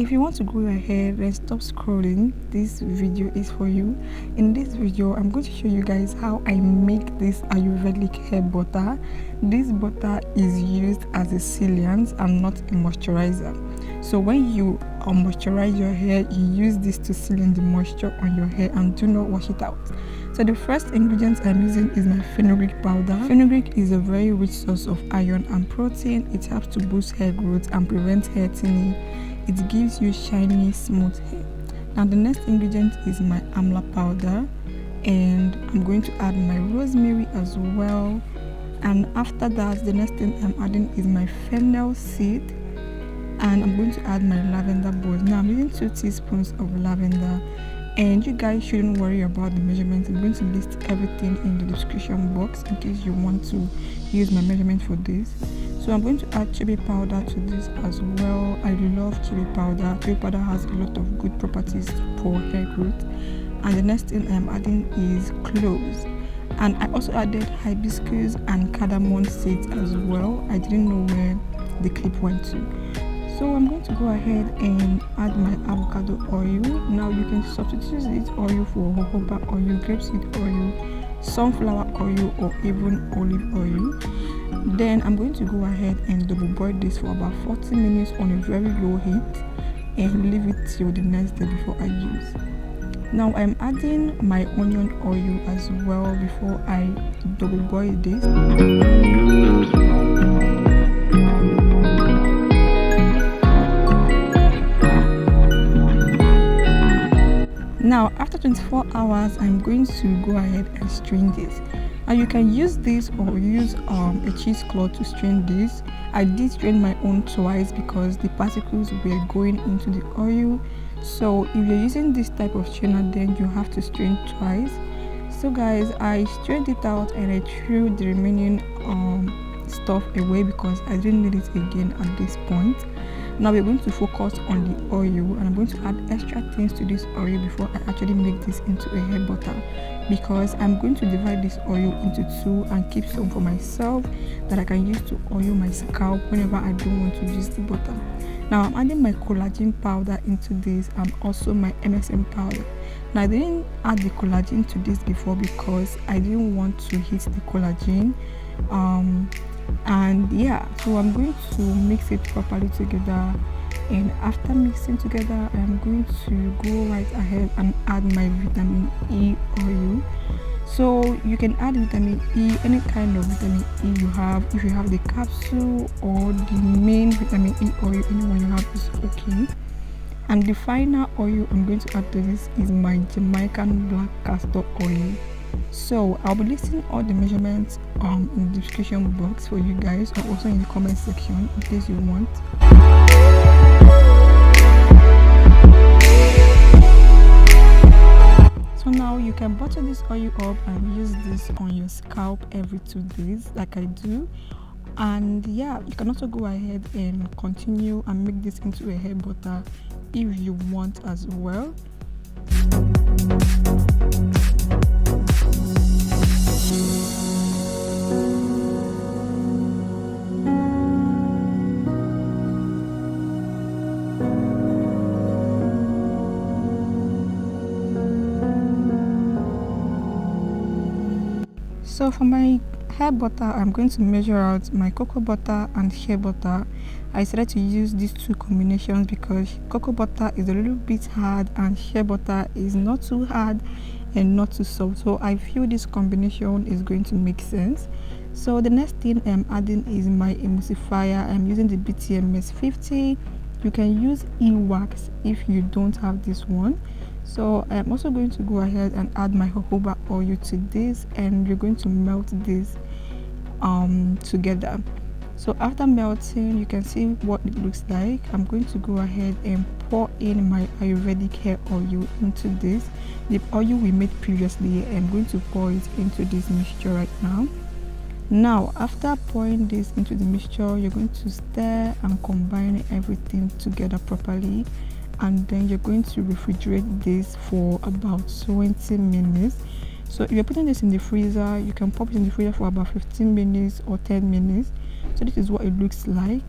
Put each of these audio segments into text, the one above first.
If you want to grow your hair, then stop scrolling. This video is for you. In this video, I'm going to show you guys how I make this Ayurvedic hair butter. This butter is used as a sealant and not a moisturizer. So when you moisturize your hair, you use this to seal in the moisture on your hair and do not wash it out. So the first ingredient I'm using is my Fenugreek powder. Fenugreek is a very rich source of iron and protein. It helps to boost hair growth and prevent hair thinning. It gives you shiny, smooth hair. Now the next ingredient is my Amla powder, and I'm going to add my rosemary as well. And after that, the next thing I'm adding is my Fennel seed, and I'm going to add my lavender balls. Now I'm using 2 teaspoons of lavender, and you guys shouldn't worry about the measurements. I'm going to list everything in the description box in case you want to use my measurement for this. So I'm going to add Chebe powder to this as well. I love Chebe powder. Chebe powder has a lot of good properties for hair growth. And the next thing I'm adding is cloves. And I also added hibiscus and cardamom seeds as well. I didn't know where the clip went to. So I'm going to go ahead and add my avocado oil. Now you can substitute this oil for jojoba oil, grapeseed oil, sunflower oil, or even olive oil. Then I'm going to go ahead and double boil this for about 40 minutes on a very low heat and leave it till the next day before I use. Now I'm adding my onion oil as well before I double boil this. Now after 24 hours, I'm going to go ahead and strain this. Now you can use this or use a cheesecloth to strain this. I did strain my own twice because the particles were going into the oil. So if you're using this type of strainer, then you have to strain twice. So guys, I strained it out and I threw the remaining stuff away because I didn't need it again at this point. Now we're going to focus on the oil, and I'm going to add extra things to this oil before I actually make this into a hair butter, because I'm going to divide this oil into 2 and keep some for myself that I can use to oil my scalp whenever I don't want to use the butter. Now I'm adding my collagen powder into this and also my MSM powder. Now I didn't add the collagen to this before because I didn't want to heat the collagen. And yeah, so I'm going to mix it properly together, and after mixing together, I'm going to go right ahead and add my vitamin E oil. So you can add vitamin E, any kind of vitamin E you have. If you have the capsule or the main vitamin E oil, anyone you have is okay. And the final oil I'm going to add to this is my Jamaican black castor oil. So I'll be listing all the measurements in the description box for you guys, or also in the comment section in case you want. So now you can bottle this oil up and use this on your scalp every 2 days like I do. And yeah, you can also go ahead and continue and make this into a hair butter if you want as well. So for my hair butter, I'm going to measure out my cocoa butter and shea butter. I decided to use these 2 combinations because cocoa butter is a little bit hard and shea butter is not too hard and not too soft. So I feel this combination is going to make sense. So the next thing I'm adding is my emulsifier. I'm using the BTMS 50. You can use E.wax if you don't have this one. So I'm also going to go ahead and add my jojoba oil to this, and we're going to melt this together. So after melting, you can see what it looks like. I'm going to go ahead and pour in my Ayurvedic hair oil into this. The oil we made previously, I'm going to pour it into this mixture right now. Now after pouring this into the mixture, you're going to stir and combine everything together properly, and then you're going to refrigerate this for about 20 minutes. So if you're putting this in the freezer, you can pop it in the freezer for about 15 minutes or 10 minutes. So this is what it looks like.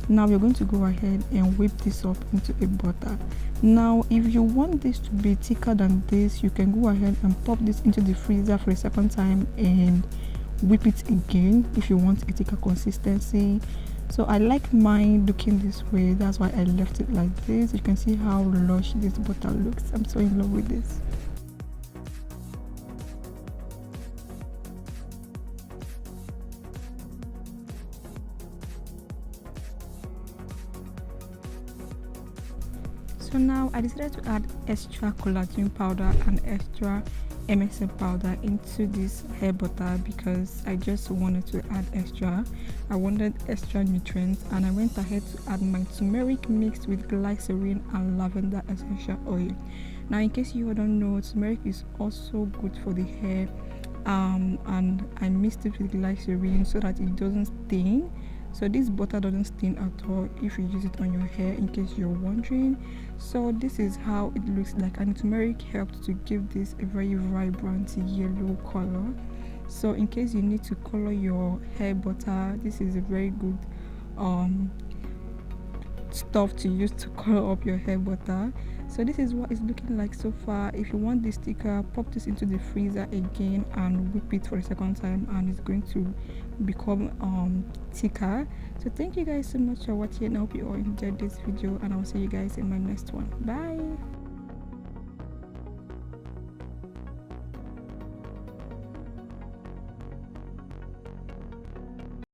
Now we're going to go ahead and whip this up into a butter. Now if you want this to be thicker than this, you can go ahead and pop this into the freezer for a second time and whip it again if you want a thicker consistency. So I like mine looking this way, that's why I left it like this. You can see how lush this butter looks. I'm so in love with this. So now I decided to add extra collagen powder and extra MSM powder into this hair butter because I just wanted to add extra. I wanted extra nutrients, and I went ahead to add my turmeric mixed with glycerin and lavender essential oil. Now in case you don't know, turmeric is also good for the hair, and I mixed it with glycerin so that it doesn't stain. So this butter doesn't stain at all if you use it on your hair, in case you're wondering. So this is how it looks like, and turmeric helped to give this a very vibrant yellow color. So in case you need to color your hair butter, this is a very good stuff to use to color up your hair butter. So this is what it's looking like so far. If you want this thicker, pop this into the freezer again and whip it for a second time, and it's going to become thicker. So thank you guys so much for watching. I hope you all enjoyed this video, and I'll see you guys in my next one. Bye.